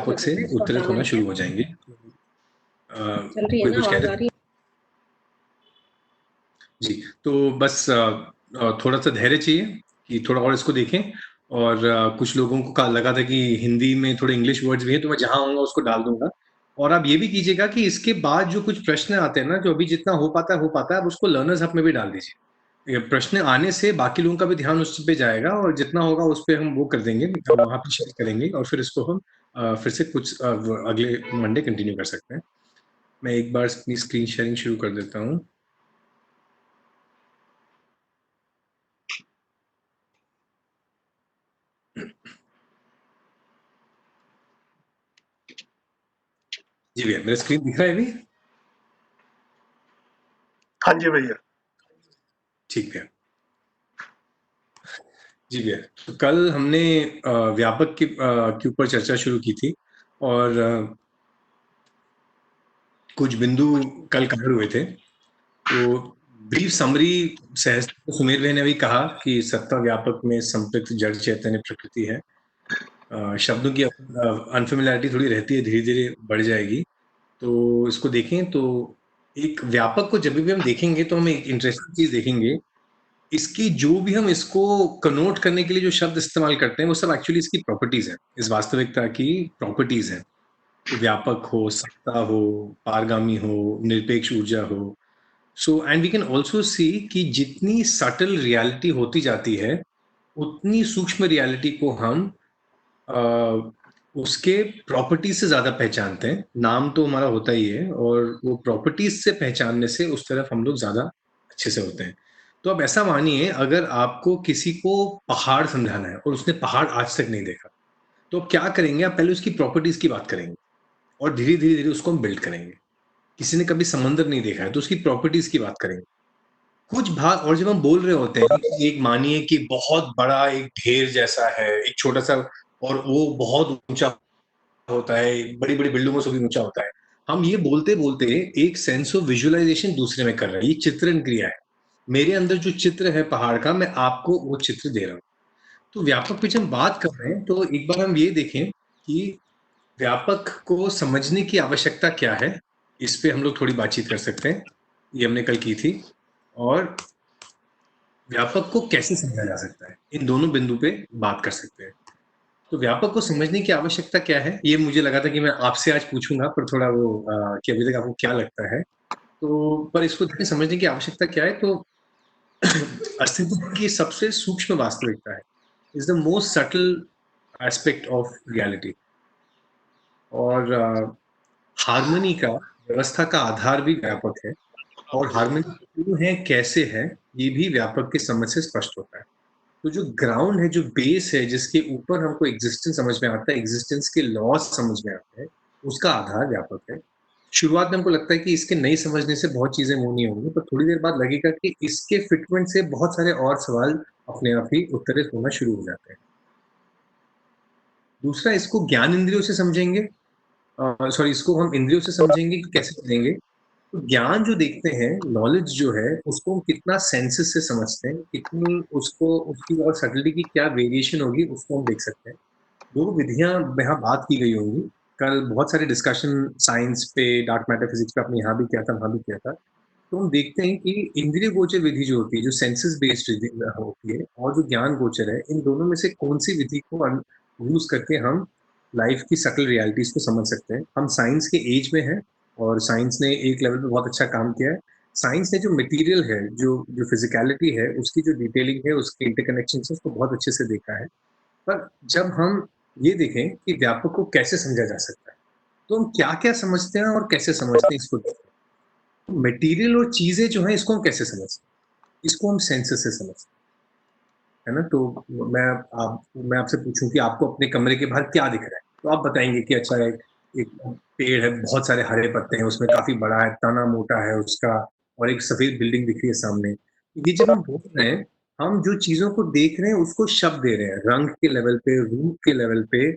व्यापक से उत्तरित होना शुरू हो जाएंगे। चल रही है कोई ना, कुछ कह आवाज आ रहे? रही है? जी, तो बस थोड़ा सा धैर्य चाहिए कि थोड़ा और इसको देखें। और कुछ लोगों को लगा था कि हिंदी में थोड़े इंग्लिश वर्ड्स भी हैं, तो मैं जहाँ आऊँगा उसको डाल दूंगा। और आप ये भी कीजिएगा कि इसके बाद जो कुछ प्रश्न आते हैं ना, जो अभी जितना हो पाता है, आप उसको लर्नर्स हब में भी डाल दीजिए। ये प्रश्न आने से बाकी लोगों का भी ध्यान उस पे जाएगा, और जितना होगा उस पे हम वो कर देंगे, वहाँ पे शेयर करेंगे, और फिर इसको हम फिर से कुछ अगले मंडे कंटिन्यू कर सकते हैं। मैं एक बार अपनी स्क्रीन शेयरिंग शुरू कर देता हूँ। जी भैया, मेरा स्क्रीन दिख रहा है अभी? हाँ जी भैया। ठीक है जी भैया। तो कल हमने व्यापक के ऊपर चर्चा शुरू की थी, और कुछ बिंदु कल कवर हुए थे। तो ब्रीफ समरी सहस्त्र सुमेर भाई ने भी कहा कि सत्ता व्यापक में संपृक्त जड़ चैतन्य प्रकृति है। शब्दों की अनफेमिलियरिटी थोड़ी रहती है, धीरे धीरे बढ़ जाएगी। तो इसको देखें तो एक व्यापक को जब भी हम देखेंगे तो हम एक इंटरेस्टिंग चीज देखेंगे। इसकी जो भी हम इसको कनोट करने के लिए जो शब्द इस्तेमाल करते हैं, वो सब एक्चुअली इसकी प्रॉपर्टीज है, इस वास्तविकता की प्रॉपर्टीज है। तो व्यापक हो, सत्ता हो, पारगामी हो, निरपेक्ष ऊर्जा हो। So and we can also see कि जितनी सटल रियलिटी होती जाती है, उतनी सूक्ष्म रियलिटी को हम उसके प्रॉपर्टीज से ज्यादा पहचानते हैं। नाम तो हमारा होता ही है, और वो प्रॉपर्टीज से पहचानने से उस तरफ हम लोग ज्यादा अच्छे से होते हैं। तो अब ऐसा मानिए, अगर आपको किसी को पहाड़ समझाना है और उसने पहाड़ आज तक नहीं देखा, तो आप क्या करेंगे? आप पहले उसकी प्रॉपर्टीज की बात करेंगे, और धीरे धीरे धीरे उसको हम बिल्ड करेंगे। किसी ने कभी समंदर नहीं देखा है, तो उसकी प्रॉपर्टीज की बात करेंगे। कुछ भाग, और जब हम बोल रहे होते हैं कि एक मानिए कि बहुत बड़ा एक ढेर जैसा है, एक छोटा सा, और वो बहुत ऊंचा होता है, बड़ी बड़ी बिल्डिंगों से भी ऊंचा होता है। हम ये बोलते बोलते एक सेंस ऑफ विजुअलाइजेशन दूसरे में कर रहे हैं। ये चित्रण क्रिया है। मेरे अंदर जो चित्र है पहाड़ का, मैं आपको वो चित्र दे रहा हूँ। तो व्यापक पे जब हम बात कर रहे हैं, तो एक बार हम ये देखें कि व्यापक को समझने की आवश्यकता क्या है। इस पे हम लोग थोड़ी बातचीत कर सकते हैं, ये हमने कल की थी। और व्यापक को कैसे समझा जा सकता है, इन दोनों बिंदु पे बात कर सकते हैं। तो व्यापक को समझने की आवश्यकता क्या है, ये मुझे लगा था कि मैं आपसे आज पूछूंगा, पर थोड़ा वो कि अभी तक आपको क्या लगता है। तो पर इसको समझने की आवश्यकता क्या है, तो अस्तित्व की सबसे सूक्ष्म वास्तविकता है, is the most subtle aspect of reality. और हार्मनी का, व्यवस्था का आधार भी व्यापक है, और हार्मनी क्यों है, कैसे है, ये भी व्यापक की समझ से स्पष्ट होता है। तो जो ग्राउंड है, जो बेस है, जिसके ऊपर हमको एग्जिस्टेंस समझ में आता है, एग्जिस्टेंस के लॉज समझ में आते हैं, उसका आधार व्यापक है। शुरुआत में हमको लगता है कि इसके नहीं समझने से बहुत चीजें मुंह नहीं होंगी, पर थोड़ी देर बाद लगेगा कि इसके फिटमेंट से बहुत सारे और सवाल अपने आप ही उत्तरित होना शुरू हो जाते हैं। दूसरा, इसको ज्ञान इंद्रियों से समझेंगे, सॉरी, इसको हम इंद्रियों से समझेंगे कि कैसे करेंगे। तो ज्ञान जो देखते हैं, नॉलेज जो है, उसको हम कितना सेंसेस से समझते हैं, कितनी उसको, उसकी और सटलिटी की क्या वेरिएशन होगी, उसको हम देख सकते हैं। दो विधियां यहाँ बात की गई होंगी। कल बहुत सारे डिस्कशन साइंस पे, डार्क मैटर फिजिक्स पे आपने यहाँ भी किया था, वहां भी किया था। तो हम देखते हैं कि इंद्रिय गोचर विधि जो होती है, जो सेंसेस बेस्ड विधि होती है, और जो ज्ञान गोचर है, इन दोनों में से कौन सी विधि को यूज करके हम लाइफ की सकल रियलिटीज को समझ सकते हैं। हम साइंस के एज में हैं, और साइंस ने एक लेवल पे बहुत अच्छा काम किया है। साइंस ने जो मटेरियल है, जो जो फिजिकलिटी है, उसकी जो डिटेलिंग है, उसके इंटरकनेक्शन है, उसको बहुत अच्छे से देखा है। पर जब हम ये देखें कि व्यापक को कैसे समझा जा सकता है, तो हम क्या क्या समझते हैं और कैसे समझते हैं, इसको देखें। मटेरियल और चीजें जो है, इसको हम कैसे समझते हैं, इसको हम सेंसेस से समझते हैं, है ना। तो मैं आपसे पूछूं कि आपको अपने कमरे के बाहर क्या दिख रहा है, तो आप बताएंगे कि अच्छा, एक पेड़ है, बहुत सारे हरे पत्ते हैं, उसमें काफी बड़ा है, तना मोटा है उसका, और एक सफेद बिल्डिंग दिख रही है सामने। ये जब हम बोल रहे हैं, हम जो चीजों को देख रहे हैं उसको शब्द दे रहे हैं, रंग के लेवल पे, रूप के लेवल पे,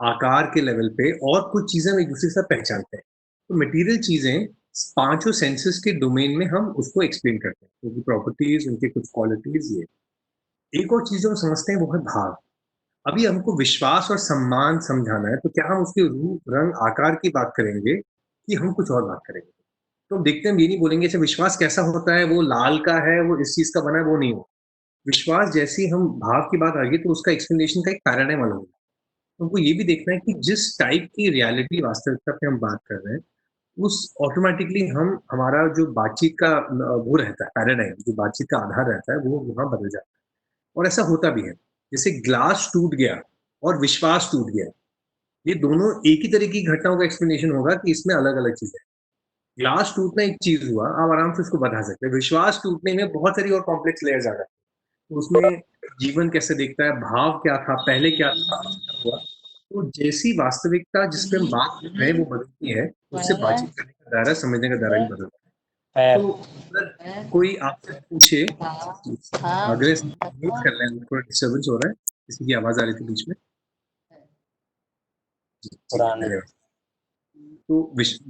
आकार के लेवल पे, और कुछ चीजें हम एक दूसरे के साथ पहचानते हैं। तो मटेरियल चीजें पांचों सेंसेस के डोमेन में हम उसको एक्सप्लेन करते हैं, उनकी प्रॉपर्टीज, उनके कुछ क्वालिटीज। ये एक और चीज जो हम समझते हैं, वो है भाव। अभी हमको विश्वास और सम्मान समझाना है, तो क्या हम उसके रूप, रंग, आकार की बात करेंगे कि हम कुछ और बात करेंगे? तो हम देखते हैं, हम ये नहीं बोलेंगे अच्छा विश्वास कैसा होता है, वो लाल का है, वो इस चीज़ का बना है, वो नहीं हो। विश्वास जैसे ही हम भाव की बात आ गई तो उसका एक्सप्लेनेशन का एक पैराडाइम अलग होगा। तो हमको ये भी देखना है कि जिस टाइप की रियलिटी वास्तविकता पे हम बात कर रहे हैं, उस ऑटोमैटिकली हम हमारा जो बातचीत का वो रहता है पैराडाइम, जो बातचीत का आधार रहता है, वो वहाँ बदल जाता है। और ऐसा होता भी है। जैसे ग्लास टूट गया और विश्वास टूट गया, ये दोनों एक ही तरह की घटनाओं का एक्सप्लेनेशन होगा कि इसमें अलग-अलग चीज़ें हैं। ग्लास टूटना एक चीज़ हुआ, आप आराम से उसको बता सकते हैं। विश्वास टूटने में बहुत सारी और कॉम्प्लेक्स लेयर्स आ जाती हैं। तो उसमें जीवन कैसे दिखता है, भाव क्या था, पहले क्या था, अब क्या हुआ। तो जैसी वास्तविकता जिस पे हम बात कर रहे हैं वो बदलती है, उससे बातचीत करने का दायरा, समझने का दायरा भी बदलता है। पैर। तो अगर कोई आपसे पूछे, आग्रह से म्यूट कर लें, थोड़ा डिस्टर्बेंस हो रहा है, किसी की आवाज़ आ रही थी बीच में। जी, जी, पुराने। धन्यवाद। तो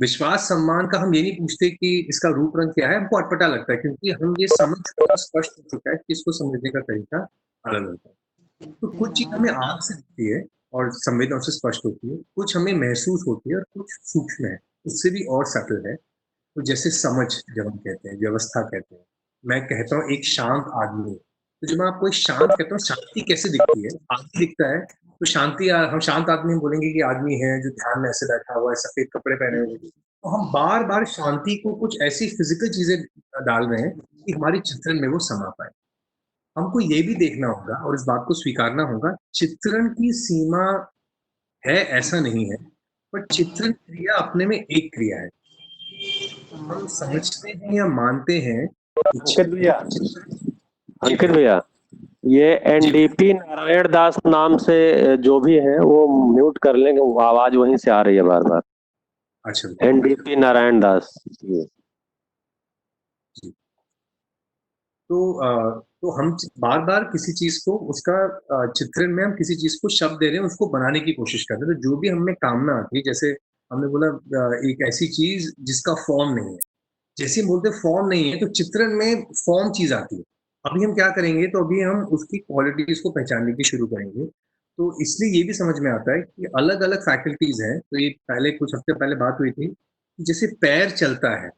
विश्वास सम्मान का हम ये नहीं पूछते कि इसका रूप रंग क्या है, हमको अटपटा लगता है क्योंकि हम ये समझ चुके हैं, स्पष्ट हो चुका है कि इसको समझने का तरीका अलग होता है। तो कुछ चीज़ हमें आँख से दिखती है और संवेदनाओं से स्पष्ट होती है, कुछ हमें महसूस होती है और कुछ सूक्ष्म है, उससे भी और सटल है। तो जैसे समझ जब हम कहते हैं, व्यवस्था कहते हैं, मैं कहता हूँ एक शांत आदमी, तो जब मैं आपको एक शांत कहता हूँ, शांति कैसे दिखती है? आदमी दिखता है, तो शांति हम शांत आदमी हम बोलेंगे कि आदमी है जो ध्यान में ऐसे बैठा हुआ है, सफ़ेद कपड़े पहने हुए हैं। तो हम बार-बार शांति को कुछ ऐसी फ़िज़िकल चीज़ें डाल रहे हैं कि हमारी चित्रण में वो समा पाए। हमको ये भी देखना होगा और इस बात को स्वीकारना होगा, चित्रण की सीमा है ऐसा नहीं है, पर चित्रण क्रिया अपने में एक क्रिया है। हम समझते हैं या मानते हैं कि अंकित भैया, जी अंकित भैया, भैया, ये जी भैया। एनडीपी नारायण दास नाम से जो भी है वो म्यूट कर लेंगे, वो आवाज वहीं से आ रही है बार बार। अच्छा भैया, एनडीपी नारायण दास जी। जी। तो हम बार-बार किसी चीज़ को उसका चित्रण में हम किसी चीज़ को शब्द दे रहे हैं, उसको बनाने की कोशिश कर रहे हैं। तो जो भी हमें कामना आती है, जैसे हमने बोला एक ऐसी चीज़ जिसका फॉर्म नहीं है। जैसे हम बोलते हैं फॉर्म नहीं है, तो चित्रण में फॉर्म चीज़ आती है। अभी हम क्या करेंगे, तो अभी हम उसकी क्वालिटीज़ को पहचानने की शुरू करेंगे। तो इसलिए ये भी समझ में आता है कि अलग-अलग फैकल्टीज़ हैं। तो ये पहले कुछ हफ्ते पहले बात हुई थी, कि जैसे पैर चलता है,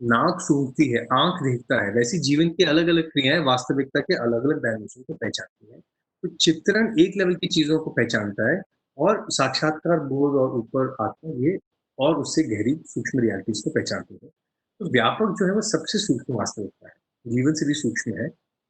नाक सूंघती है, आँख देखता है, वैसे जीवन की अलग-अलग क्रियाएँ वास्तविकता के अलग-अलग डायमेंशन को पहचानती हैं। तो चित्रण एक लेवल की चीज़ों को पहचानता है और साक्षात्कार बोध और ऊपर आत्मा ये और उससे गहरी सूक्ष्म रियलिटीज़ को पहचानती है। तो व्यापक जो है वो सबसे सूक्ष्म वास्तविकता है, जीवन से भी सूक्ष्म है।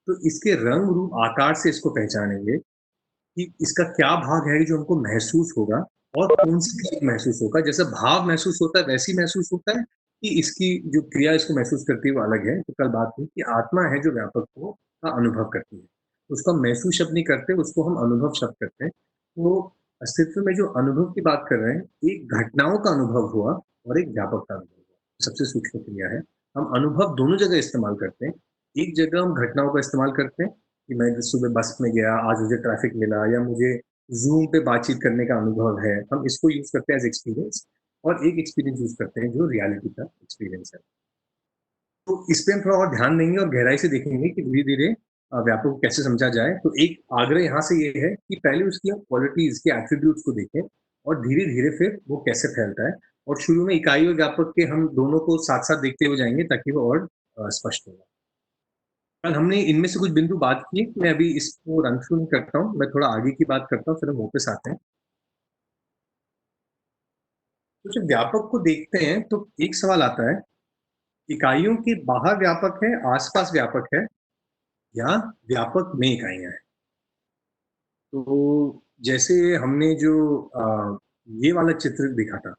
तो इसके रंग, रूप, आकार से इसको पहचानेंगे कि इसका क्या भाग है जो हमको महसूस होगा और कौन-सी क्रिया महसूस होगा। जैसे भाव महसूस होता है, वैसे ही महसूस होता है कि इसकी जो क्रिया इसको महसूस करती है वो अलग है। तो कल बात हुई कि आत्मा है जो व्यापक को का अनुभव करती है। उसको हम महसूस शब्द नहीं करते, उसको हम अनुभव शब्द करते हैं। तो अस्तित्व में जो अनुभव की बात कर रहे हैं, एक घटनाओं का अनुभव हुआ और एक व्यापक का अनुभव हुआ। सबसे सूक्ष्म क्रिया है। हम अनुभव दोनों जगह इस्तेमाल करते हैं। एक जगह हम घटनाओं का इस्तेमाल करते हैं कि मैं सुबह बस में गया, आज मुझे ट्रैफ़िक मिला या मुझे ज़ूम पे बातचीत करने का अनुभव है। हम इसको यूज़ करते हैं एज़ एक्सपीरियंस और एक एक्सपीरियंस यूज़ करते हैं जो रियलिटी का एक्सपीरियंस है। तो इस पे हम थोड़ा और ध्यान देंगे और गहराई से देखेंगे कि धीरे-धीरे व्यापक को कैसे समझा जाए। तो एक आग्रह यहाँ से ये है कि पहले उसकी हम क्वालिटीज़ के एट्रिब्यूट्स को देखें और धीरे-धीरे फिर वो कैसे फैलता है और शुरू में इकाई और व्यापक के हम दोनों को साथ-साथ देखते हुए जाएँगे ताकि वो और स्पष्ट होगा। कल हमने इनमें से कुछ बिंदु बात किए, मैं अभी इसको रंग-शून्य करता हूँ, मैं थोड़ा आगे की बात करता हूँ, फिर हम वापस आते हैं। तो जब व्यापक को देखते हैं, तो एक सवाल आता है, इकाइयों के बाहर व्यापक है, आस-पास व्यापक है या व्यापक में इकाइयाँ हैं? तो जैसे हमने जो ये वाला चित्र देखा था,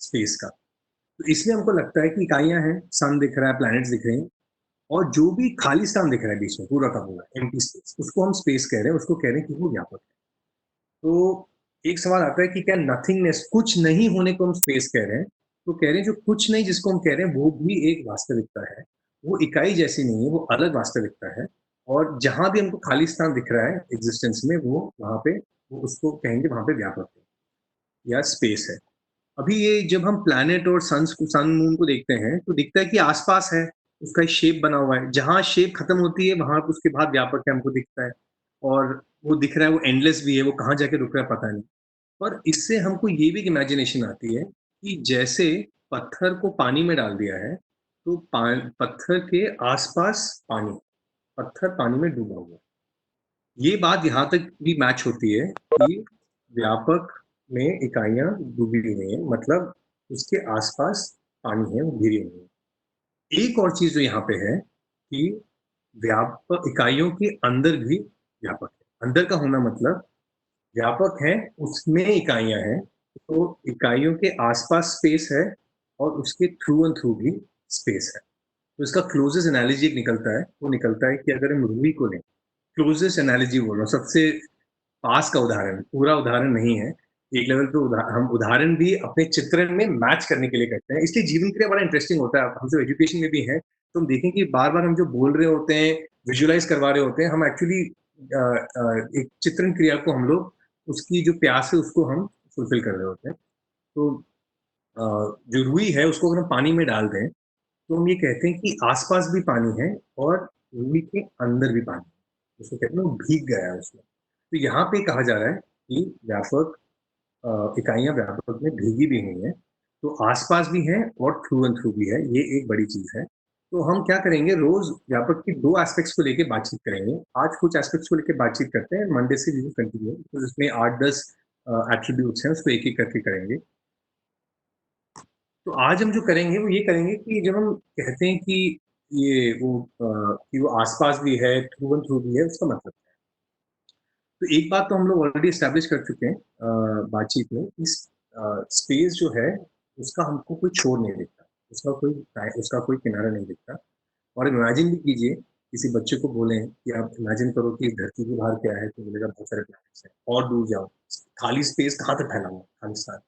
स्पेस का, तो इसमें हमको लगता है कि इकाइयाँ हैं, सन दिख रहा है, प्लैनेट्स दिख रहे हैं और जो भी खाली स्थान दिख रहा है बीच में, पूरा का पूरा, एम्प्टी स्पेस, उसको हम स्पेस कह रहे हैं, उसको कह रहे हैं कि वो व्यापक है। तो एक सवाल आता है कि क्या नथिंगनेस कुछ नहीं होने को हम स्पेस कह रहे हैं? तो कह रहे हैं जो कुछ नहीं जिसको हम कह रहे हैं वो भी एक वास्तविकता है। वो इकाई जैसी नहीं है, वो अलग वास्तविकता है और जहाँ भी हमको खाली स्थान दिख रहा है एग्ज़िस्टेंस में वो वहाँ पे वो उसको कहेंगे वहाँ पे व्यापक है या स्पेस है। अभी ये जब हम प्लैनेट और सन मून को देखते हैं तो दिखता है कि आस-पास है, उसका एक शेप बना हुआ है। जहाँ शेप खत्म होती है वहाँ उसके बाद व्यापक है हमको दिखता है और वो दिख रहा है, वो एंडलेस भी है, वो कहाँ जाके रुक रहा है पता नहीं। और इससे हमको ये भी एक इमेजिनेशन आती है कि जैसे पत्थर को पानी में डाल दिया है, तो पत्थर के आसपास पानी, पत्थर पानी में डूबा हुआ है। ये बात यहाँ तक भी मैच होती है कि व्यापक में इकाइयाँ डूबी हुई हैं, मतलब उसके आसपास पानी है, वो घिरी हुई है। एक और चीज़ जो यहाँ पे है कि व्यापक इकाइयों के अंदर भी व्यापक है। अंदर का होना मतलब व्यापक है, उसमें इकाइयाँ हैं, तो इकाइयों के आसपास स्पेस है और उसके थ्रू एंड थ्रू भी स्पेस है। तो इसका क्लोजेस्ट एनालॉजी एक निकलता है, वो निकलता है कि अगर हम रूबी को लें, क्लोजेस्ट एनालॉजी बोल रहा हूँ, सबसे पास का उदाहरण, पूरा उदाहरण नहीं है, एक लेवल पे हम उदाहरण भी अपने चित्रण में मैच करने के लिए करते हैं। इसलिए जीवन क्रिया बड़ा इंटरेस्टिंग होता है। हम जो एजुकेशन में भी हैं, तो हम देखें कि बार-बार हम जो बोल रहे होते हैं, विजुअलाइज करवा रहे होते हैं, हम एक्चुअली एक चित्रण क्रिया को हम लोग उसकी जो प्यास है उसको हम फुलफिल कर रहे होते हैं। तो जो रुई है उसको अगर हम पानी में डाल दें, तो हम ये कहते हैं कि आस-पास भी पानी है और रुई के अंदर भी पानी है। उसको कहते हैं वो भीग गया है उसमें। तो यहाँ पे कहा जा रहा है कि व्यापक इकाइयाँ व्यापक में भीगी भी हुई हैं, तो आस-पास भी हैं और थ्रू एंड थ्रू भी है, ये एक बड़ी चीज़ है। तो हम क्या करेंगे, रोज़ व्यापक की 2 एस्पेक्ट्स को लेके बातचीत करेंगे। आज कुछ एस्पेक्ट्स को लेके बातचीत करते हैं, मंडे से वी विल कंटिन्यू, तो इसमें 8-10 एट्रिब्यूट्स हैं, उसको एक-एक करके करेंगे। तो आज हम जो करेंगे वो ये करेंगे कि जब हम कहते हैं कि ये कि वो आस-पास भी है, थ्रू एंड थ्रू भी है, उसका मतलब क्या है? तो एक बात तो हम लोग ऑलरेडी एस्टेब्लिश कर चुके हैं बातचीत में, इस स्पेस जो है उसका हमको कोई छोर नहीं दिखता, उसका कोई किनारा नहीं दिखता। और इमेजिन भी कीजिए, किसी बच्चे को बोलें कि आप इमेजिन करो कि धरती के बाहर क्या है, तो बोलेगा बहुत सारे प्लैनेट्स हैं, और दूर जाओ, खाली स्पेस कहाँ तक फैला हुआ है, खालिस्तान।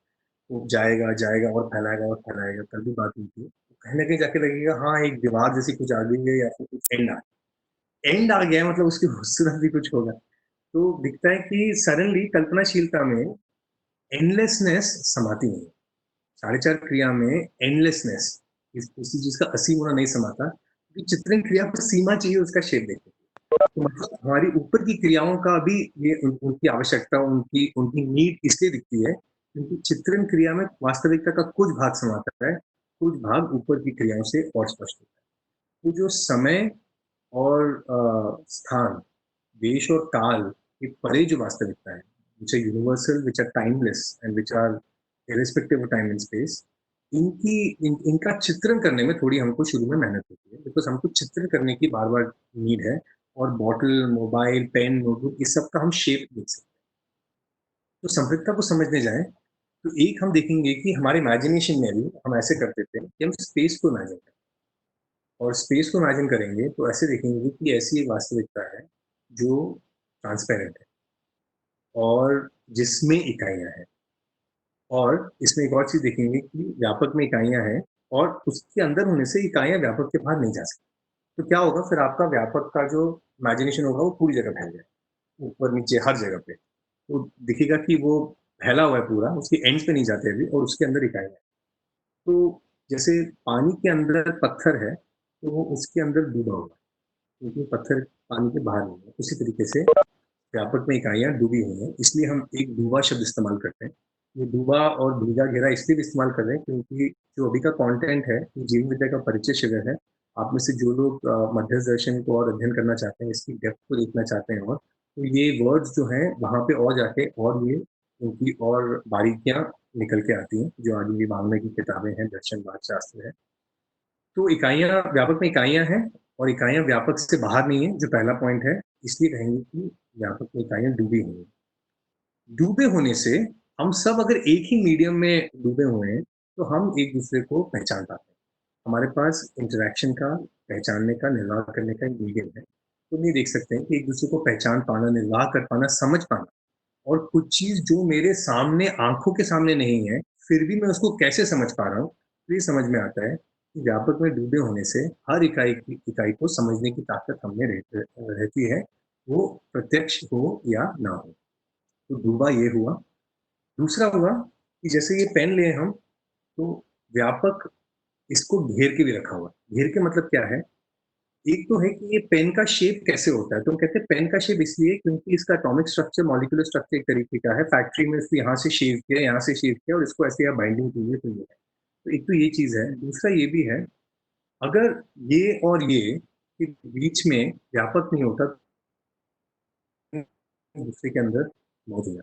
वो जाएगा, जाएगा और फैलाएगा और फैलाएगा, कल भी बात हुई थी। तो कहीं न कहीं जाके लगेगा हाँ, एक दीवार जैसी कुछ आ गई है या फिर कुछ एंड आ गया है, मतलब उसकी खूबसूरत भी कुछ होगा। तो दिखता है कि सडनली कल्पनाशीलता में एंडलेसनेस समाती नहीं है। साढ़े 4 क्रिया में एंडलेसनेस, किसी चीज़ का असीम होना नहीं समाता, क्योंकि चित्रण क्रिया को सीमा चाहिए उसका शेप देखने की। तो मतलब हमारी ऊपर की क्रियाओं का भी ये उनकी आवश्यकता, उनकी उनकी नीड इसलिए दिखती है, क्योंकि चित्रण क्रिया में वास्तविकता का कुछ भाग समाता है, कुछ भाग ऊपर की क्रियाओं से और स्पष्ट होता है। तो जो समय और स्थान, देश और काल के परे जो वास्तविकता है, which are universal, which are timeless and which are irrespective of time and space, इनका चित्रण करने में थोड़ी हमको शुरू में मेहनत होती है, बिकॉज़ हमको चित्रण करने की बार-बार नीड है, और बॉटल, मोबाइल, पेन, नोटबुक, इस सब का हम शेप देख सकते हैं। तो संपृक्तता को समझने जाएँ, तो एक हम देखेंगे कि हमारे इमेजिनेशन में भी हम ऐसे करते थे कि हम स्पेस को इमेजिन करते हैं, और स्पेस को इमेजिन करेंगे तो ऐसे देखेंगे कि ऐसी एक वास्तविकता है जो ट्रांसपेरेंट है और जिसमें इकाइयाँ हैं। और इसमें एक और चीज़ देखेंगे कि व्यापक में इकाइयाँ हैं और उसके अंदर होने से इकाइयाँ व्यापक के बाहर नहीं जा सकती। तो क्या होगा फिर, आपका व्यापक का जो इमेजिनेशन होगा वो पूरी जगह फैल जाएगा, ऊपर नीचे हर जगह पे। तो दिखेगा कि वो फैला हुआ है पूरा, उसके एंड्स पे नहीं जाते अभी, और उसके अंदर इकाइयाँ हैं। तो जैसे पानी के अंदर पत्थर है, तो वो उसके अंदर डूबा हुआ है, क्योंकि पत्थर पानी के बाहर नहीं है। उसी तरीके से व्यापक में इकाइयाँ डूबी हुई हैं, इसलिए हम एक डूबा शब्द इस्तेमाल करते हैं। ये डूबा और भीगा घेरा इसलिए भी इस्तेमाल कर रहे हैं, क्योंकि जो अभी का कंटेंट है, ये जीवन विद्या का परिचय शिविर है। आप में से जो लोग मध्यस्थ दर्शन को और अध्ययन करना चाहते हैं, इसकी डेप्थ को देखना चाहते हैं, और तो ये वर्ड्स जो हैं वहाँ पे और जाके और ये उनकी और बारीकियाँ निकल के आती हैं, जो आगे विभाग में की किताबें हैं, दर्शनवाद शास्त्र है। तो इकाइयाँ व्यापक में इकाइयाँ हैं, और इकाइयाँ व्यापक से बाहर नहीं है, जो पहला पॉइंट है, इसलिए कहेंगे कि व्यापक में इकाइयाँ डूबी हुई हैं। डूबे होने से हम सब अगर एक ही मीडियम में डूबे हुए हैं, तो हम एक दूसरे को पहचान पाते हैं। हमारे पास इंटरैक्शन का, पहचानने का, निर्वाह करने का एक मीडियम है। तो हम ये देख सकते हैं कि एक दूसरे को पहचान पाना, निर्वाह कर पाना, समझ पाना, और कुछ चीज़ जो मेरे सामने आँखों के सामने नहीं है, फिर भी मैं उसको कैसे समझ पा रहा हूँ, तो ये समझ में आता है कि व्यापक में डूबे होने से हर इकाई को समझने की ताकत हमें रहती है, वो प्रत्यक्ष हो या ना हो। तो डूबा ये हुआ। दूसरा हुआ कि जैसे ये पेन लिए हम, तो व्यापक इसको घेर के भी रखा हुआ है। घेर के मतलब क्या है? एक तो है कि ये पेन का शेप कैसे होता है, तो हम कहते हैं पेन का शेप इसलिए क्योंकि इसका एटॉमिक स्ट्रक्चर, मॉलिक्यूलर स्ट्रक्चर एक तरीके का है, फैक्ट्री में इसको यहाँ से शेव किया, यहाँ से शेव किया और इसको ऐसे यहाँ बाइंडिंग की हुई, तो ये है। तो एक तो ये चीज़ है, दूसरा ये भी है, अगर ये और ये के बीच में व्यापक नहीं होता, दूसरे के अंदर मौजूद है।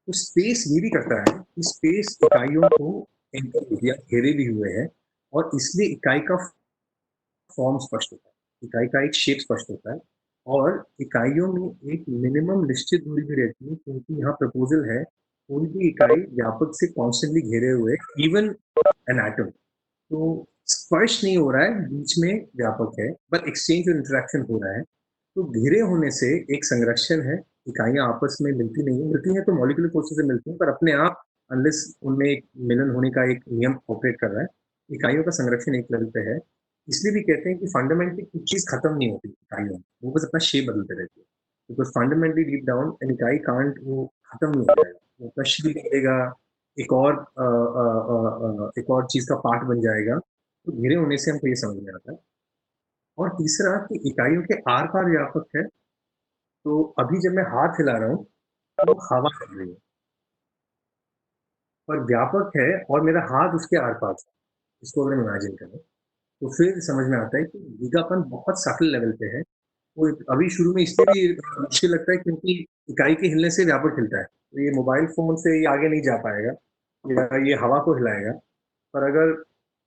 तो स्पेस ये भी करता है कि स्पेस इकाइयों को घेरे भी हुए है और इसलिए इकाई का फॉर्म स्पष्ट होता है, इकाई का एक शेप स्पष्ट होता है और इकाइयों में एक मिनिमम निश्चित दूरी भी रहती है, क्योंकि यहाँ प्रपोजल है कोई भी इकाई व्यापक से कॉन्स्टेंटली घेरे हुए, इवन एन एटम, तो स्पर्श नहीं हो रहा है, बीच में व्यापक है, बट एक्सचेंज और इंटरेक्शन हो रहा है। तो घेरे होने से एक संरक्षण है, इकाइयां आपस में मिलती हैं तो मॉलिक्यूलर फोर्सेस से मिलती हैं, पर अपने आप अनलेस उनमें एक मिलन होने का एक नियम ऑपरेट कर रहा है, इकाइयों का संरक्षण एक लेवल पे है। इसलिए भी कहते हैं कि फंडामेंटली कुछ चीज खत्म नहीं होती इकाइयों में, वो बस अपना शेप बदलते रहती है, because fundamentally deep down an इकाई कांट, वो खत्म नहीं हो जाएगा, वो अपना शेप बदलेगा, एक और एक और चीज का पार्ट बन जाएगा। तो घेरे होने से हमको ये समझ में आता है। और तीसरा कि इकाइयों के आर पार व्यापक है, तो अभी जब मैं हाथ हिला रहा हूँ तो हवा चल रही है, पर व्यापक है और मेरा हाथ उसके आर पार है, इसको अगर इमेजिन करें तो फिर समझ में आता है कि गीगापन बहुत सटल लेवल पे है। वो अभी शुरू में इसलिए भी मुश्किल लगता है क्योंकि इकाई के हिलने से व्यापक हिलता है, तो ये मोबाइल फोन से ये आगे नहीं जा पाएगा या ये हवा को हिलाएगा। पर अगर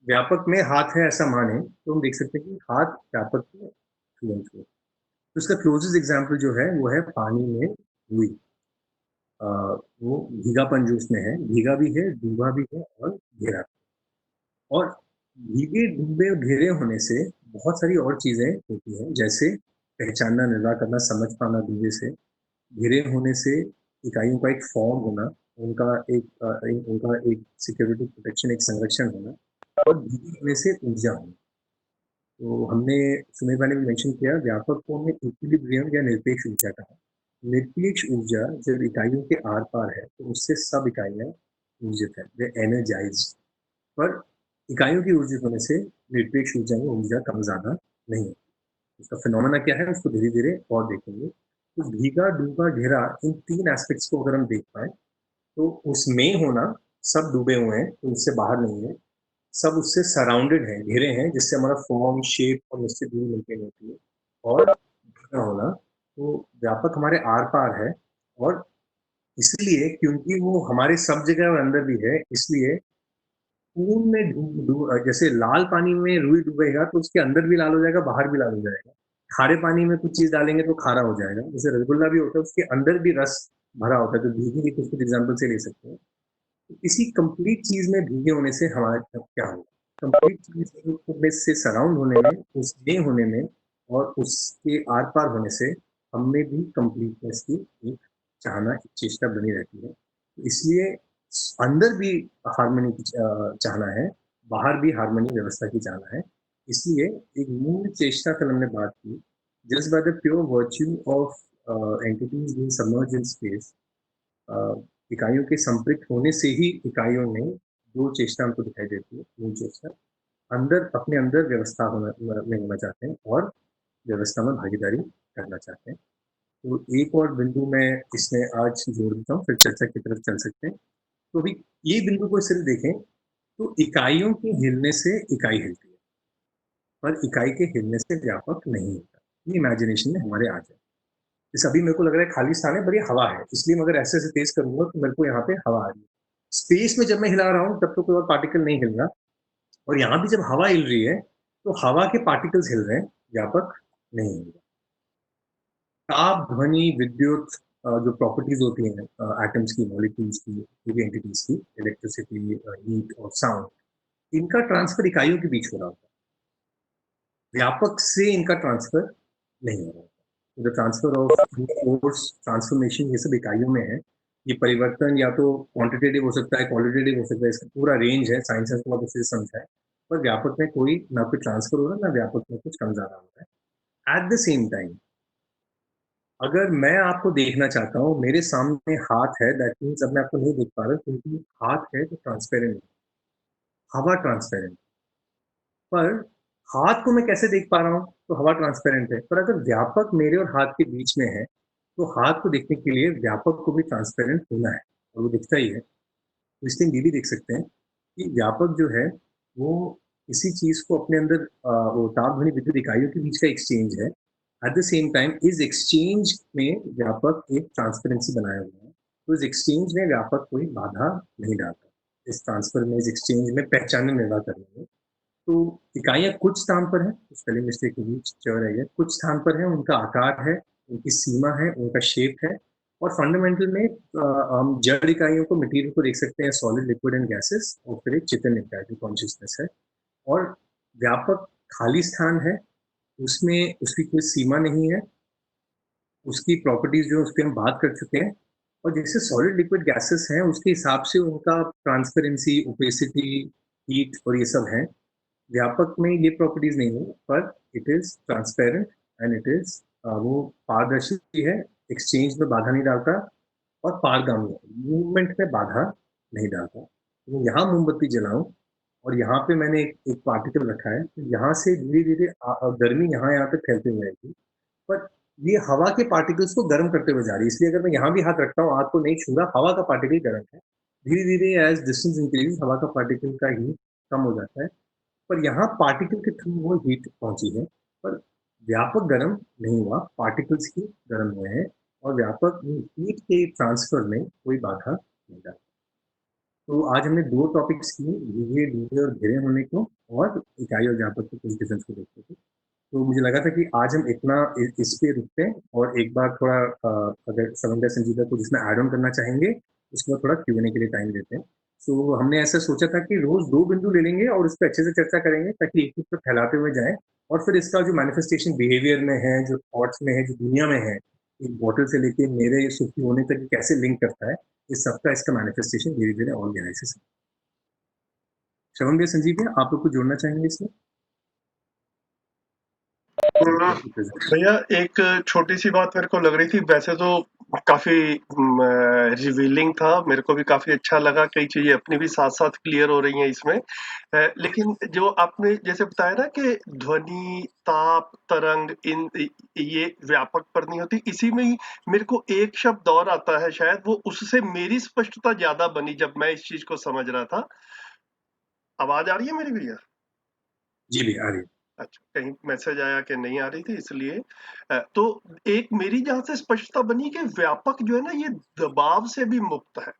व्यापक में हाथ है ऐसा माने तो हम देख सकते हैं कि हाथ व्यापक में फ्लुएंट हुए। तो इसका क्लोजेस्ट एग्जाम्पल जो है वो है पानी में रुई। वो भीगापन जो उसमें है, भीगा भी है, डूबा भी है और घेरा। और भीगे डूबे घेरे होने से बहुत सारी और चीजें होती हैं, जैसे पहचानना, निर्वाह करना, समझ पाना डूबे से, घिरे होने से इकाइयों का एक फॉर्म होना, उनका एक सिक्योरिटी प्रोटेक्शन, एक संरक्षण होना, और भीगे होने से ऊर्जा होना। तो हमने, सुमेर भाई ने भी मेंशन किया, व्यापक को हमने इक्विलिब्रियम या निरपेक्ष ऊर्जा कहा। निरपेक्ष ऊर्जा जब इकाइयों के आर पार है तो उससे सब इकाइयां ऊर्जित है, वे एनर्जाइज। पर इकाइयों की ऊर्जित होने से निरपेक्ष ऊर्जा में ऊर्जा कम ज्यादा नहीं है। उसका फिनोमेना क्या है उसको धीरे धीरे और देखेंगे। तो भीगा, डूबा, घेरा, इन तीन एस्पेक्ट्स को अगर हम देख पाए तो उसमें होना, सब डूबे हुए हैं तो उससे बाहर नहीं है, सब उससे सराउंडेड है, घेरे हैं, जिससे हमारा फॉर्म, शेप और निश्चित दूरी मेंटेन होती है। और भीगा होना तो व्यापक हमारे आर पार है, और इसलिए क्योंकि वो हमारे सब जगह और अंदर भी है, इसलिए खून में जैसे लाल पानी में रुई डूबेगा तो उसके अंदर भी लाल हो जाएगा, बाहर भी लाल हो जाएगा। खारे पानी में कुछ चीज डालेंगे तो खारा हो जाएगा, जैसे रसगुल्ला भी होता है उसके अंदर भी रस भरा होता है, तो भीगी भी कुछ कुछ एग्जाम्पल से ले सकते हैं। तो इसी कंप्लीट चीज में भीगे होने से हमारा क्या होगा, कंप्लीट चीज में से सराउंड होने में, उसमें होने में और उसके आर पार होने से हमें भी कंप्लीटनेस की एक चाहना, एक चेष्टा बनी रहती है। तो इसलिए अंदर भी हारमोनी की चाहना है, बाहर भी हारमोनी व्यवस्था की चाहना है। इसलिए एक मूल चेष्टा कल हमने बात की, just by the pure virtue of entities being submerged in space, इकाइयों के संपृक्त होने से ही इकाइयों में दो चेष्टा हमको दिखाई देती है। मूल चेष्टा अंदर, अपने अंदर व्यवस्था में होना चाहते हैं और व्यवस्था में भागीदारी करना चाहते हैं। तो एक और बिंदु मैं इसमें आज जोड़ देता हूँ, फिर चर्चा की तरफ चल सकते हैं। तो अभी ये बिंदु को सिर्फ देखें तो इकाइयों के हिलने से इकाई हिलती है, पर इकाई के हिलने से व्यापक नहीं होता। ये इमेजिनेशन में हमारे आ जाए, जैसे अभी मेरे को लग रहा है खाली स्थान है, पर ये हवा है, इसलिए मैं अगर ऐसे ऐसे तेज करूंगा तो मेरे को यहाँ पे हवा आ रही है। स्पेस में जब मैं हिला रहा हूँ तब तो कोई और पार्टिकल नहीं हिल रहा, और यहाँ भी जब हवा हिल रही है तो हवा के पार्टिकल्स हिल रहे हैं, व्यापक नहीं हिल रहा। ताप, ध्वनि, विद्युत, जो प्रॉपर्टीज होती हैं एटम्स की, मॉलिक्यूल्स की, एंटिटीज की, इलेक्ट्रिसिटी, हीट और साउंड, इनका ट्रांसफर इकाइयों के बीच हो रहा होता है, व्यापक से इनका ट्रांसफर नहीं हो रहा होता। The transfer of force, transformation, ये सब इकाइयों में है। ये परिवर्तन या तो क्वांटिटेटिव हो सकता है, क्वालिटेटिव हो सकता है, इसका पूरा रेंज है, साइंस ने बहुत अच्छे से समझा है। पर व्यापक में कोई ना कोई ट्रांसफर हो रहा है, ना व्यापक में कुछ कम ज्यादा हो रहा है। एट द सेम टाइम अगर मैं आपको देखना चाहता हूँ, मेरे सामने हाथ है, दैट मीन्स अब मैं आपको नहीं देख पा रहा क्योंकि हाथ है तो ट्रांसपेरेंट है, हवा ट्रांसपेरेंट। पर हाथ को मैं कैसे देख पा रहा हूँ, तो हवा ट्रांसपेरेंट है। पर अगर व्यापक मेरे और हाथ के बीच में है, तो हाथ को देखने के लिए व्यापक को भी ट्रांसपेरेंट होना है, और वो दिखता ही है। तो इसलिए हम ये भी देख सकते हैं कि व्यापक जो है वो किसी चीज को अपने अंदर वो ताप ध्वनि विद्युत इकाइयों के बीच का एक्सचेंज है। एट द सेम टाइम इस एक्सचेंज में व्यापक एक ट्रांसपेरेंसी बनाया हुआ है, तो इस एक्सचेंज में व्यापक कोई बाधा नहीं डालता। इस ट्रांसफर में, इस एक्सचेंज में पहचान निर्वाह करने में। तो इकाइयाँ कुछ स्थान पर हैं, स्पेलिंग मिस्टेक के बीच च रह गया, कुछ स्थान पर है, उनका आकार है, उनकी सीमा है, उनका शेप है। और फंडामेंटल में हम जड़ इकाइयों को, मटेरियल को देख सकते हैं सॉलिड, लिक्विड एंड गैसेस, और फिर एक चेतन इकाई जो कॉन्शियसनेस है। और व्यापक खाली स्थान है, उसमें उसकी कोई सीमा नहीं है, उसकी प्रॉपर्टीज जो उस पर हम बात कर चुके हैं। और जैसे सॉलिड, लिक्विड, गैसेस हैं, उसके हिसाब से उनका ट्रांसपेरेंसी, ओपेसिटी, हीट और ये सब है। व्यापक में ये प्रॉपर्टीज नहीं है, पर it is transparent and it is वो पारदर्शी है, एक्सचेंज में बाधा नहीं डालता, और पारगामी है, मूवमेंट में बाधा नहीं डालता। तो यहाँ मोमबत्ती जलाऊं और यहाँ पे मैंने एक पार्टिकल रखा है, तो यहाँ से धीरे धीरे गर्मी यहाँ तक फैलते हुए आएगी। पर ये हवा के पार्टिकल्स को गर्म करते हुए जा रही है, इसलिए अगर मैं यहाँ भी हाथ रखता हूँ, हाथ को नहीं छू रहा, हवा का पार्टिकल गर्म है। धीरे धीरे एज डिस्टेंस इंक्रीज, हवा का पार्टिकल का हीट कम हो जाता है। पर यहाँ पार्टिकल के थ्रू वो हीट पहुंची है, पर व्यापक गर्म नहीं हुआ, पार्टिकल्स ही गर्म हुए हैं। और व्यापक हीट के ट्रांसफर में कोई बाधा नहीं डाली। तो आज हमने दो टॉपिक्स किए, लीजिए डूबे और घिरे होने को, और इकाई और व्यापक के कुछ डिफरेंस को देखते थे। तो मुझे लगा था कि आज हम इतना इस पे रुकते हैं, और एक बार थोड़ा अगर समंदर संजीदा को जिसमें ऐड ऑन करना चाहेंगे, उसके बाद थोड़ा Q&A के लिए टाइम देते हैं। तो हमने ऐसा सोचा था कि रोज दो बिंदु ले लेंगे और उस पर अच्छे से चर्चा करेंगे, ताकि एक पर फैलाते हुए जाएं। और फिर इसका जो मैनिफेस्टेशन बिहेवियर में है, जो थॉट्स में है, जो दुनिया में है, एक बॉटल से लेके मेरे सुखी होने तक कैसे लिंक करता है, इस सबका इसका मैनिफेस्टेशन धीरे धीरे और गहराई से। श्रवण भैया, संजीव भैया, आप लोग को जोड़ना चाहेंगे इसमें? भैया एक छोटी सी बात मेरे को लग रही थी, वैसे तो काफी रिवीलिंग था, मेरे को भी काफी अच्छा लगा, कई चीजें अपनी भी साथ साथ क्लियर हो रही हैं इसमें। लेकिन जो आपने जैसे बताया ना कि ध्वनि, ताप, तरंग, इन ये व्यापक पर नहीं होती, इसी में ही मेरे को एक शब्द और आता है, शायद वो उससे मेरी स्पष्टता ज्यादा बनी जब मैं इस चीज को समझ रहा था। आवाज आ रही है मेरी भैया? जी भैया, आ रही है। अच्छा, कहीं मैसेज आया कि नहीं आ रही थी, इसलिए तो एक मेरी जहां से स्पष्टता बनी कि व्यापक जो है ना, ये दबाव से भी मुक्त है।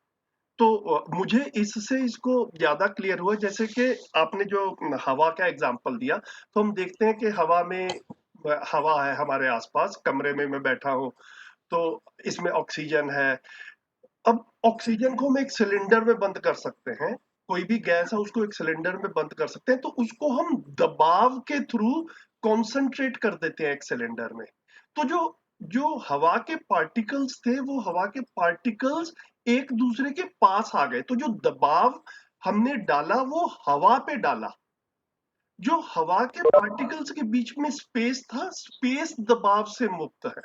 तो मुझे इससे इसको ज्यादा क्लियर हुआ, जैसे कि आपने जो हवा का एग्जांपल दिया, तो हम देखते हैं कि हवा में हवा है हमारे आसपास, कमरे में मैं बैठा हूं तो इसमें ऑक्सीजन है। अब ऑक्सीजन को हम एक सिलेंडर में बंद कर सकते हैं, कोई भी गैस है उसको एक सिलेंडर में बंद कर सकते हैं, तो उसको हम दबाव के थ्रू कॉन्सेंट्रेट कर देते हैं एक सिलेंडर में। तो जो जो हवा के पार्टिकल्स थे, वो हवा के पार्टिकल्स एक दूसरे के पास आ गए, तो जो दबाव हमने डाला वो हवा पे डाला। जो हवा के पार्टिकल्स के बीच में स्पेस था, स्पेस दबाव से मुक्त है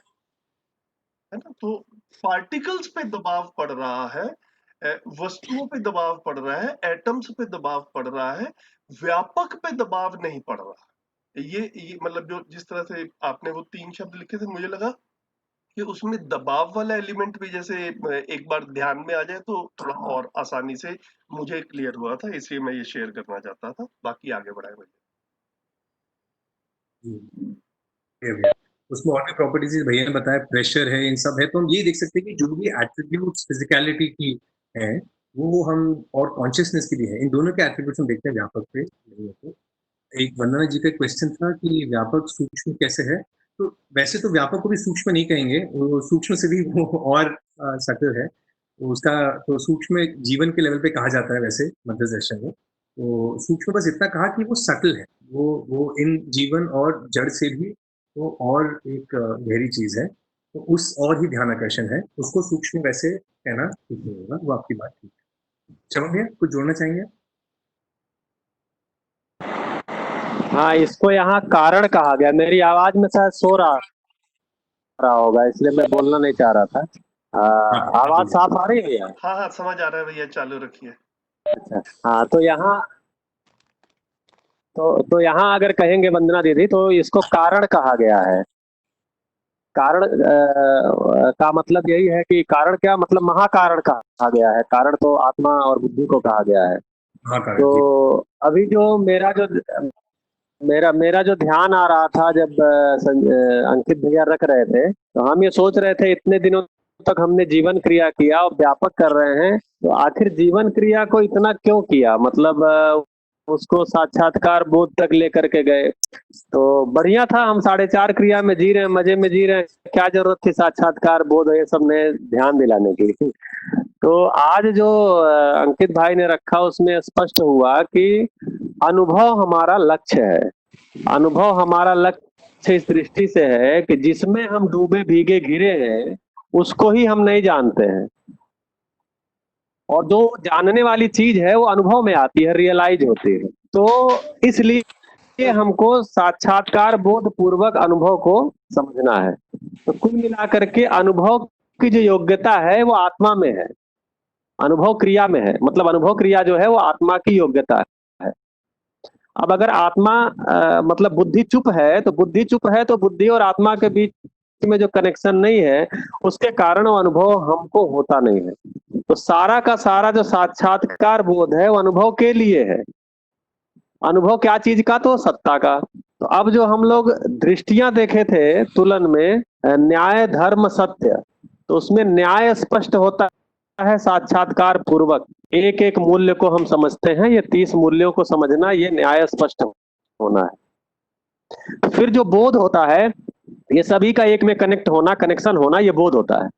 ना। तो पार्टिकल्स पे दबाव पड़ रहा है, वस्तुओं पे दबाव पड़ रहा है, एटम्स पे दबाव पड़ रहा है, व्यापक पे दबाव नहीं पड़ रहा। ये मतलब जो जिस तरह से आपने वो 3 शब्द लिखे थे, मुझे लगा कि उसमें दबाव वाला एलिमेंट भी जैसे एक बार ध्यान में आ जाए तो थोड़ा और आसानी से मुझे क्लियर हुआ था, इसलिए मैं ये शेयर करना चाहता था। बाकी आगे बढ़ाए भैया। भैया उसमें और भी प्रॉपर्टीज भैया ने बताया, प्रेशर है, इन सब है। तो हम ये देख सकते हैं कि जो भी एट्रीब्यूट्स फिजिकलिटी की है, वो हम, और कॉन्शियसनेस की भी है, इन दोनों के एट्रीब्यूट्स हम देखते हैं व्यापक पे नहीं होते। एक वंदना जी का क्वेश्चन था कि व्यापक सूक्ष्म कैसे है। तो वैसे तो व्यापक को भी सूक्ष्म नहीं कहेंगे, वो सूक्ष्म से भी वो और सटल है। तो उसका तो सूक्ष्म जीवन के लेवल पे कहा जाता है वैसे मध्य दर्शन में। तो सूक्ष्म बस इतना कहा कि वो सटल है, वो इन जीवन और जड़ से भी वो और एक गहरी चीज है। तो उस और ही ध्यान आकर्षण है, उसको सूक्ष्म वैसे कहना ठीक नहीं होगा। वो आपकी बात ठीक है। चलो भैया, कुछ जोड़ना चाहेंगे? हाँ, इसको यहाँ कारण कहा गया। मेरी आवाज में शायद सो रहा होगा, इसलिए मैं बोलना नहीं चाह रहा था। आवाज साफ आ रही है भैया? हाँ हाँ, समझ आ रहा है भैया, चालू रखिए। अच्छा, हाँ, तो यहाँ तो यहाँ अगर कहेंगे वंदना दीदी तो इसको कारण कहा गया है। कारण का मतलब यही है कि कारण क्या मतलब महाकारण कहा गया है। कारण तो आत्मा और बुद्धि को कहा गया है। हाँ कारण तो जी। अभी जो मेरा जो ध्यान आ रहा था जब अंकित भैया रख रहे थे, तो हम ये सोच रहे थे इतने दिनों तक हमने जीवन क्रिया किया और व्यापक कर रहे हैं, तो आखिर जीवन क्रिया को इतना क्यों किया, मतलब उसको साक्षात्कार बोध तक लेकर के गए तो बढ़िया था। हम 4.5 क्रिया में जी रहे हैं, मजे में जी रहे हैं, क्या जरूरत थी साक्षात्कार बोध ये सब में ध्यान दिलाने की। तो आज जो अंकित भाई ने रखा उसमें स्पष्ट हुआ कि अनुभव हमारा लक्ष्य है। अनुभव हमारा लक्ष्य इस दृष्टि से है कि जिसमें हम डूबे भीगे घिरे हैं उसको ही हम नहीं जानते हैं, और जो जानने वाली चीज है वो अनुभव में आती है, रियलाइज होती है। तो इसलिए हमको साक्षात्कार बोध पूर्वक अनुभव को समझना है। तो कुल मिलाकर के अनुभव की जो योग्यता है वो आत्मा में है, अनुभव क्रिया में है। मतलब अनुभव क्रिया जो है वो आत्मा की योग्यता है। अब अगर आत्मा मतलब बुद्धि चुप है तो बुद्धि और आत्मा के बीच में जो कनेक्शन नहीं है उसके कारण वो अनुभव हमको होता नहीं है। तो सारा का सारा जो साक्षात्कार बोध है वो अनुभव के लिए है। अनुभव क्या चीज का, तो सत्ता का। तो अब जो हम लोग दृष्टियां देखे थे तुलन में न्याय धर्म सत्य, तो उसमें न्याय स्पष्ट होता है साक्षात्कार पूर्वक। एक एक मूल्य को हम समझते हैं, ये 30 मूल्यों को समझना, ये न्याय स्पष्ट होना है। फिर जो बोध होता है ये सभी का एक में कनेक्ट होना, कनेक्शन होना, ये बोध होता है।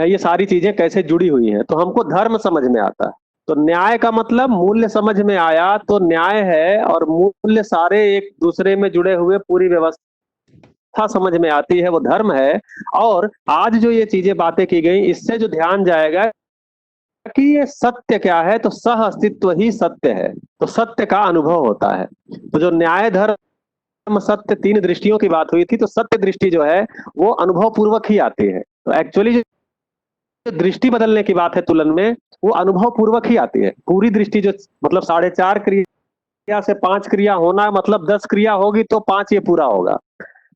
ये सारी चीजें कैसे जुड़ी हुई हैं, तो हमको धर्म समझ में आता है। तो न्याय का मतलब मूल्य समझ में आया तो न्याय है, और मूल्य सारे एक दूसरे में जुड़े हुए पूरी व्यवस्था समझ में आती है, वो धर्म है। और आज जो ये चीजें बातें की गई इससे जो ध्यान जाएगा कि ये सत्य क्या है, तो सह अस्तित्व ही सत्य है। तो सत्य का अनुभव होता है। तो जो न्याय धर्म सत्य 3 दृष्टियों की बात हुई थी, तो सत्य दृष्टि जो है वो अनुभव पूर्वक ही आती है। तो एक्चुअली दृष्टि बदलने की बात है तुलन में, वो अनुभव पूर्वक ही आती है। पूरी दृष्टि जो मतलब 4.5 क्रिया से 5 क्रिया होना, मतलब 10 क्रिया होगी तो 5 ये पूरा होगा।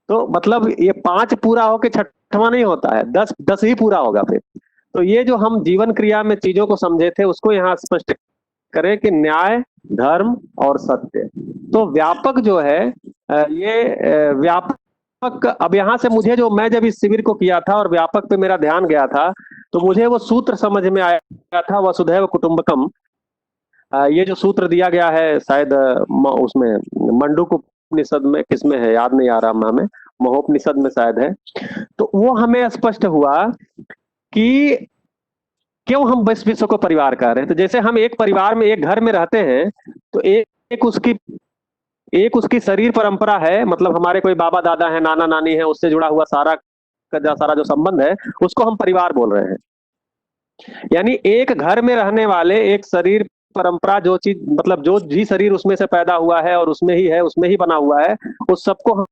तो मतलब ये 5 पूरा होके 6वां नहीं होता है, 10 ही पूरा होगा फिर। तो ये जो हम जीवन क्रिया में चीजों को समझे थे उसको यहाँ स्पष्ट करें कि न्याय धर्म और सत्य। तो व्यापक जो है ये व्यापक, अब यहाँ से मुझे जो, मैं जब इस शिविर को किया था और व्यापक पे मेरा ध्यान गया था तो मुझे वो सूत्र समझ में आया था, वसुधैव कुटुंबकम। ये जो सूत्र दिया गया है शायद उसमें मंडूक उपनिषद में, किसमें है याद नहीं आ रहा हमें, महोपनिषद में शायद है। तो वो हमें स्पष्ट हुआ कि क्यों हम विश्व को परिवार कह रहे हैं। तो जैसे हम एक परिवार में एक घर में रहते हैं तो एक उसकी शरीर परंपरा है, मतलब हमारे कोई बाबा दादा है, नाना नानी है, उससे जुड़ा हुआ सारा जो संबंध है उसको हम परिवार बोल रहे हैं। यानी एक घर में रहने वाले एक शरीर परंपरा, जो चीज मतलब जो भी शरीर उसमें से पैदा हुआ है और उसमें ही है, उसमें ही बना हुआ है, उस सबको हम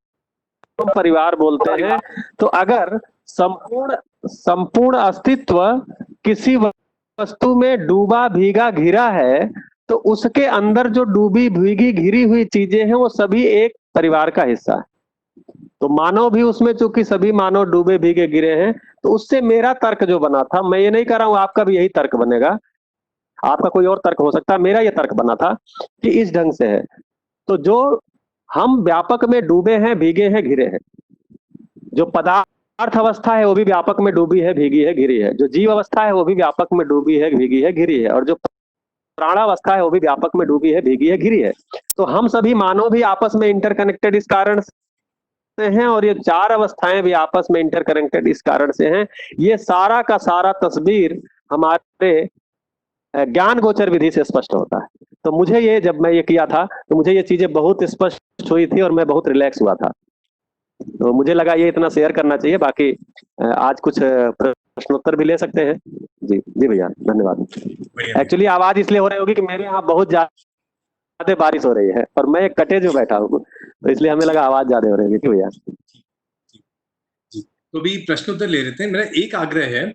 परिवार बोलते हैं। तो अगर संपूर्ण अस्तित्व किसी वस्तु में डूबा भीगा घिरा है तो उसके अंदर जो डूबी भीगी घिरी हुई चीजें हैं वो सभी एक परिवार का हिस्सा है। तो मानव भी उसमें, चूंकि सभी मानव डूबे भीगे गिरे हैं, तो उससे मेरा तर्क जो बना था, मैं ये नहीं कह रहा हूं आपका भी यही तर्क बनेगा, आपका कोई और तर्क हो सकता है, मेरा ये तर्क बना था कि इस ढंग से है। तो जो हम व्यापक में डूबे हैं, भीगे हैं, घिरे हैं, जो पदार्थ अवस्था है वो भी व्यापक में डूबी है, भीगी है, घिरी है, जो जीव अवस्था है वो भी व्यापक में डूबी है, भीगी है, घिरी है, और जो प्राणावस्था है वो भी व्यापक में डूबी है, भीगी है, घिरी है। तो हम सभी मानव भी आपस में इंटरकनेक्टेड इस कारण से हैं, और ये 4 अवस्थाएं भी आपस में इंटरकनेक्टेड इस कारण से हैं। ये सारा का सारा तस्वीर हमारे ज्ञान गोचर विधि से स्पष्ट होता है। तो मुझे ये, जब मैं ये किया था तो मुझे ये चीजें बहुत स्पष्ट हुई थी और मैं बहुत रिलैक्स हुआ था। तो मुझे लगा ये इतना शेयर करना चाहिए। बाकी आज कुछ प्रश्नोत्तर भी ले सकते हैं। जी जी भैया, धन्यवाद। एक्चुअली आवाज इसलिए हो रही होगी कि मेरे यहाँ बहुत ज्यादा बारिश हो रही है और मैं एक कटेज में बैठा हूँ, तो इसलिए हमें लगा आवाज ज्यादा हो रही है। भैया तो भी प्रश्नोत्तर ले लेते हैं। मेरा एक आग्रह है,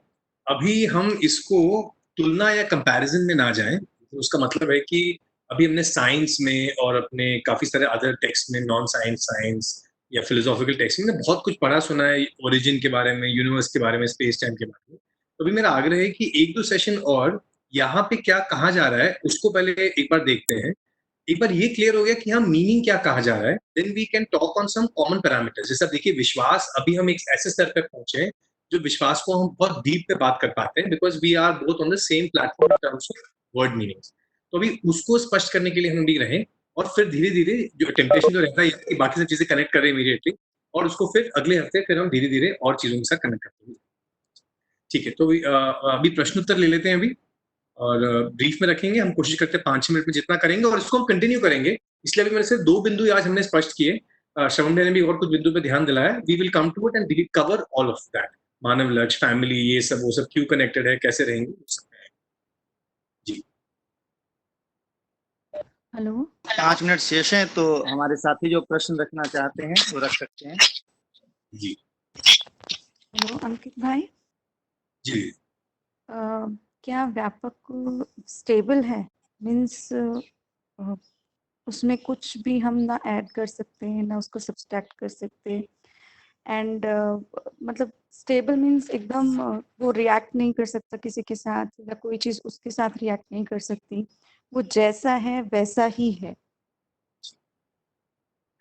अभी हम इसको तुलना या कंपैरिजन में ना जाएं। तो उसका मतलब है कि अभी हमने साइंस में और अपने काफी सारे अदर टेक्स्ट में, नॉन साइंस साइंस या फिलोसॉफिकल टेक्स्ट में बहुत कुछ पढ़ा सुना है, ओरिजिन के बारे में, यूनिवर्स के बारे में, स्पेस टाइम के बारे में। तो अभी मेरा आग्रह है कि एक दो सेशन और यहाँ पे क्या कहा जा रहा है उसको पहले एक बार देखते हैं। एक बार ये क्लियर हो गया कि हाँ मीनिंग क्या कहा जा रहा है, then we can talk on some common parameters. जैसे देखिए विश्वास, अभी हम एक ऐसे स्तर पे पहुंचे हैं जो विश्वास को हम बहुत डीप पे बात कर पाते हैं, because we are both on the same platform in terms of word meanings. तो अभी उसको स्पष्ट करने के लिए हम भी रहे, और फिर धीरे धीरे जो टेम्पटेशन जो रहता है कि बाकी सब चीजें कनेक्ट कर रहे हैं इमीडिएटली, और उसको फिर अगले हफ्ते फिर हम धीरे धीरे और चीजों के साथ कनेक्ट करते हैं। ठीक है, तो अभी प्रश्न उत्तर ले लेते हैं अभी, और ब्रीफ में रखेंगे। हम कोशिश करते हैं 5-6 मिनट में जितना करेंगे, और इसको हम कंटिन्यू करेंगे। इसलिए अभी मेरे से 2 बिंदु आज हमने स्पष्ट किए, श्रवण ने भी और कुछ बिंदु पे ध्यान दिलाया। We will come to it and we cover all of that. Manav Lakshya, family, ये सब वो सब क्यों कनेक्टेड है, कैसे रहेंगे, जी। हेलो, 5 मिनट शेष हैं, तो हमारे साथी जो प्रश्न रखना चाहते हैं वो रख सकते हैं। जी हेलो अंकित भाई, जी। क्या व्यापक स्टेबल है? मीन्स उसमें कुछ भी हम ना ऐड कर सकते हैं ना उसको सब्सट्रैक्ट कर सकते हैं, एंड मतलब स्टेबल मीन्स एकदम वो रिएक्ट नहीं कर सकता किसी के साथ, या कोई चीज़ उसके साथ रिएक्ट नहीं कर सकती, वो जैसा है वैसा ही है।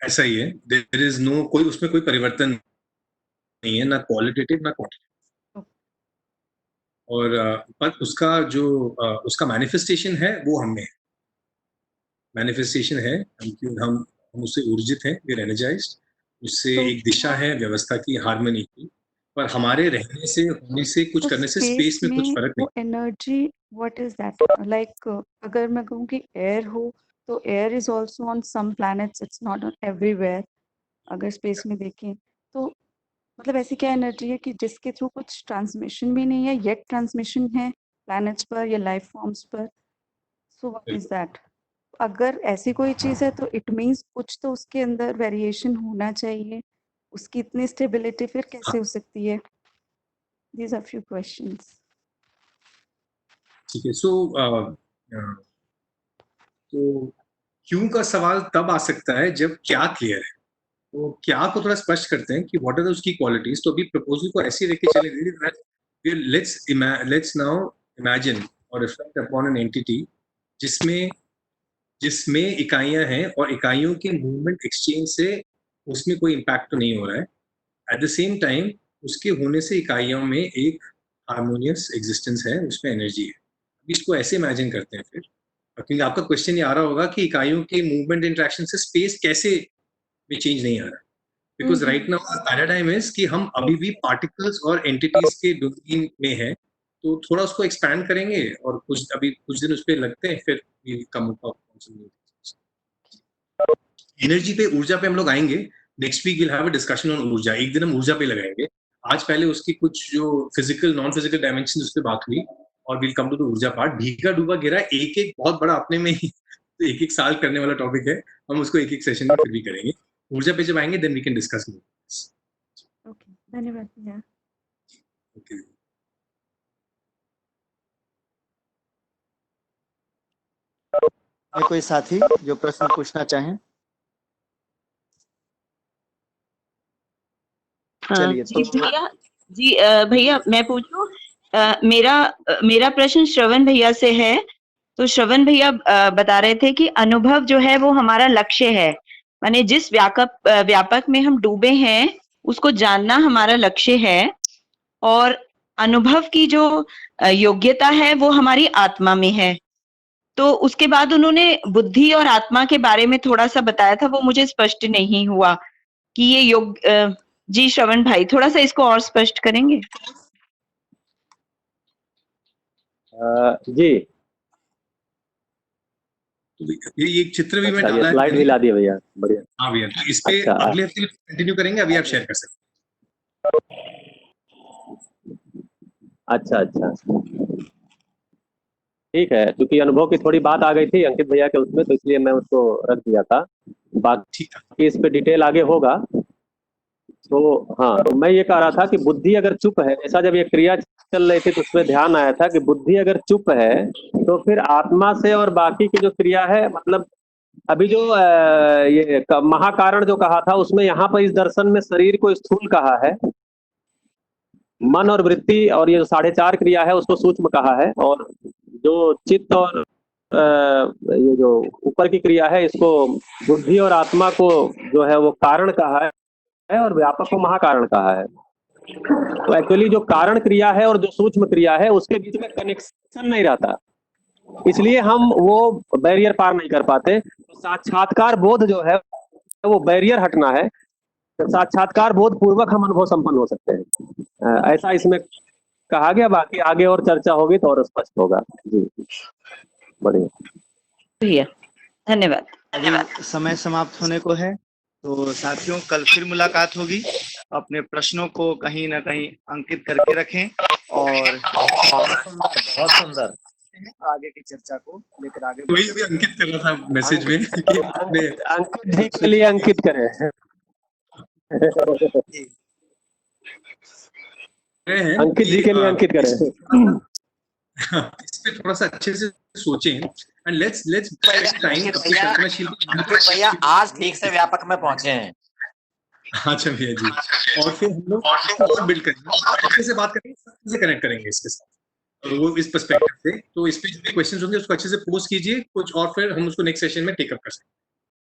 ऐसा ही है, देयर इज नो कोई उसमें कोई परिवर्तन नहीं है, ना क्वालिटेटिव ना क्वांटिटेटिव। और पर उसका जो उसका मैनिफेस्टेशन है वो हमें मैनिफेस्टेशन है, हम उससे ऊर्जित हैं, वी एनर्जाइज्ड। उससे तो एक दिशा है व्यवस्था की, हार्मनी की, पर हमारे रहने से, होने से, कुछ तो करने से स्पेस स्पेस में कुछ में फर्क नहीं। वो energy, what is that? Like अगर मैं कहूँ कि एयर हो, तो air is also on some planets, it's not on everywhere. अगर स्पेस में देखें तो मतलब ऐसी क्या एनर्जी है कि जिसके थ्रू कुछ ट्रांसमिशन भी नहीं है, येट ट्रांसमिशन है प्लैनेट्स पर या लाइफ फॉर्म्स पर? So what is that? अगर ऐसी कोई चीज़ है तो इट मीन्स कुछ तो उसके अंदर वेरिएशन होना चाहिए। उसकी इतनी स्टेबिलिटी फिर कैसे हो सकती है? These are few questions. ठीक है, तो क्यों का सवाल तब आ सकता है जब क्या क्लियर है। तो क्या को थोड़ा स्पष्ट करते हैं कि व्हाट आर उसकी क्वालिटीज। तो अभी प्रपोजल को ऐसे लेके चले, लेट्स नाउ इमेजिन और रिफ्लेक्ट अपॉन एन एंटिटी जिसमें जिसमें इकाइयां हैं, और इकाइयों के मूवमेंट एक्सचेंज से उसमें कोई इम्पैक्ट तो नहीं हो रहा है। एट द सेम टाइम उसके होने से इकाइयों में एक हार्मोनियस एग्जिस्टेंस है, उसमें एनर्जी है। इसको ऐसे इमेजिन करते हैं फिर, क्योंकि आपका क्वेश्चन ये आ रहा होगा कि इकाइयों के मूवमेंट इंटरेक्शन से स्पेस कैसे में चेंज नहीं आ रहा है। Because right now paradigm is कि हम अभी भी पार्टिकल्स और एंटिटीज के डोमेन में है। तो थोड़ा उसको एक्सपैंड करेंगे, और कुछ दिन उस पर लगते हैं, फिर कम एनर्जी पे, ऊर्जा पे हम लोग आएंगे। Next week will have a discussion on ऊर्जा। एक दिन हम ऊर्जा पे लगाएंगे। आज पहले उसकी कुछ जो फिजिकल नॉन फिजिकल डायमेंशन उस पर बात हुई, और विल कम टू द ऊर्जा पार्ट। भीगा डूबा गिरा एक एक बहुत बड़ा अपने में ही एक एक साल करने वाला टॉपिक है। हम उसको एक एक सेशन में फिर भी करेंगे। ऊर्जा पे जब आएंगे then we can discuss more. Okay, धन्यवाद भैया। ओके, कोई साथी जो प्रश्न पूछना चाहें? चलिए जी तो भैया, जी भैया मैं पूछूं? मेरा प्रश्न श्रवण भैया से है। तो श्रवण भैया बता रहे थे कि अनुभव जो है वो हमारा लक्ष्य है, माने जिस व्यापक में हम डूबे हैं उसको जानना हमारा लक्ष्य है, और अनुभव की जो योग्यता है वो हमारी आत्मा में है। तो उसके बाद उन्होंने बुद्धि और आत्मा के बारे में थोड़ा सा बताया था, वो मुझे स्पष्ट नहीं हुआ कि ये जी श्रवण भाई थोड़ा सा इसको और स्पष्ट करेंगे? जी, तो ये एक चित्र भी मैं अच्छा, ये डाला स्लाइड भी है। ला दिया भैया, बढ़िया। हाँ भैया, तो इस पे अच्छा, अगले हफ्ते कंटिन्यू करेंगे, अभी आप शेयर कर सकते अच्छा अच्छा, ठीक है। क्योंकि अनुभव की थोड़ी बात आ गई थी अंकित भैया के उसमें, तो इसलिए मैं उसको रख दिया था। हैं। ठीक है, बाकी इस पे डिटेल आगे होगा। तो हाँ, तो मैं ये कह रहा था कि बुद्धि अगर चुप है, ऐसा जब ये क्रिया चल रही थी तो उसमें ध्यान आया था कि बुद्धि अगर चुप है तो फिर आत्मा से और बाकी की जो क्रिया है, मतलब अभी जो महाकारण जो कहा था उसमें यहाँ पर इस दर्शन में शरीर को स्थूल कहा है, मन और वृत्ति और ये 4.5 क्रिया है उसको सूक्ष्म कहा है, और जो चित्त और ये जो ऊपर की क्रिया है इसको बुद्धि और आत्मा को जो है वो कारण कहा है और व्यापक को महाकारण कहा है। तो एक्चुअली जो कारण क्रिया है और जो सूक्ष्म क्रिया है उसके बीच में कनेक्शन नहीं रहता, इसलिए हम वो बैरियर पार नहीं कर पाते। तो साक्षात्कार बोध जो है वो बैरियर हटना है, तो साक्षात्कार बोध पूर्वक हम अनुभव संपन्न हो सकते हैं, ऐसा इसमें कहा गया। बाकी आगे और चर्चा होगी तो और स्पष्ट होगा। जी बढ़िया भैया, धन्यवाद। अभी समय समाप्त होने को है, तो साथियों कल फिर मुलाकात होगी। अपने प्रश्नों को कहीं ना कहीं अंकित करके रखें और बहुत सुंदर आगे की चर्चा को लेकर आगे वही अभी अंकित कर रहा था मैसेज में कि अपने अंकित जी के लिए अंकित करें। अंकित जी के लिए अंकित करें। इस पे थोड़ा सा अच्छे से सोचें एंड लेट्स टाइम भैया आज ठीक से व्यापक में पहुंचे हैं। अच्छा भैया जी, और फिर हम लोग और बिल्ड करेंगे, अच्छे से बात करेंगे, सबसे कनेक्ट करेंगे इसके साथ, और वो इस पर्सपेक्टिव से। तो इस पे क्वेश्चंस होंगे उसको अच्छे से पोस्ट कीजिए कुछ, और फिर हम उसको नेक्स्ट सेशन में टेकअप कर सकते हैं।